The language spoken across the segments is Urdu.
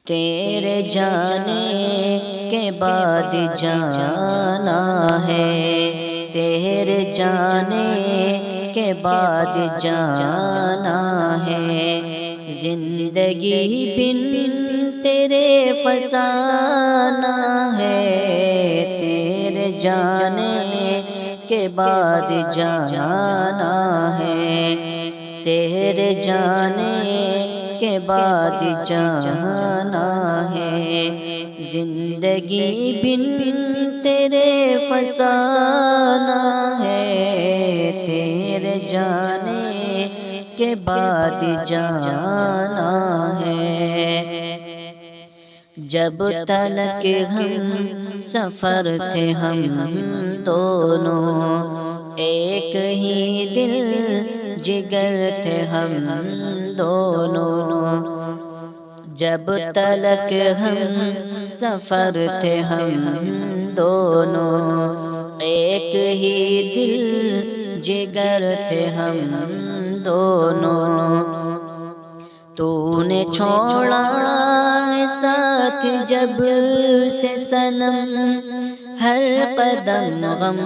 تیرے جانے کے بعد جانا ہے، تیرے جانے کے بعد جانا ہے، زندگی بن تیرے فسانہ ہے، تیرے جانے کے بعد جانا ہے، تیرے جانے کے بعد جانا ہے، زندگی بن تیرے فسانہ ہے، تیرے جانے کے بعد جانا ہے۔ جب تلک ہم سفر تھے ہم دونوں، ایک ہی دل جگر تھے ہم دونوں، جب تلک ہم سفر تھے ہم دونوں، ایک ہی دل جگر تھے ہم دونوں، تو نے چھوڑا ساتھ جب سے صنم، ہر قدم غم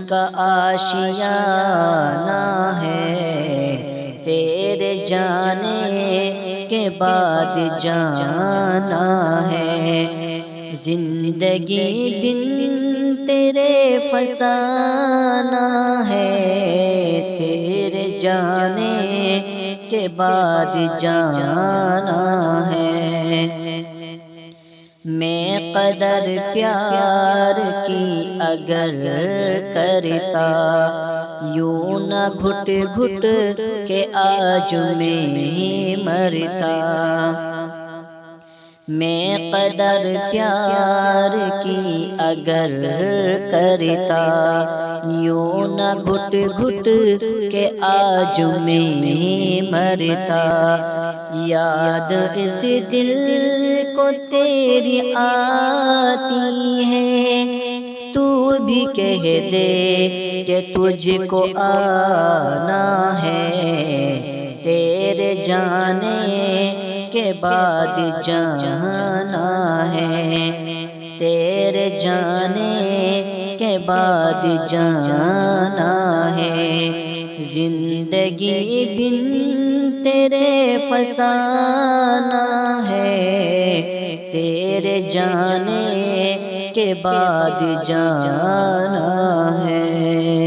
کا آشیانہ ہے، تیرے جانے کے بعد جانا ہے، زندگی بن تیرے فسانہ ہے، تیرے جانے کے بعد جانا ہے۔ میں قدر پیار کی اگر کرتا، یوں نہ گھٹ گھٹ کے آج میں مرتا، میں قدر پیار کی اگر کرتا، یوں نہ گھٹ گھٹ کے آج میں مرتا، یاد اس دل کو تیری آتی ہے، تو بھی کہہ دے کہ تجھ کو آنا ہے، تیرے جانے کے بعد جانا ہے، تیرے جانے کے بعد جانا ہے، زندگی بن تیرے فسانہ ہے، تیرے جانے کے بعد جانا ہے۔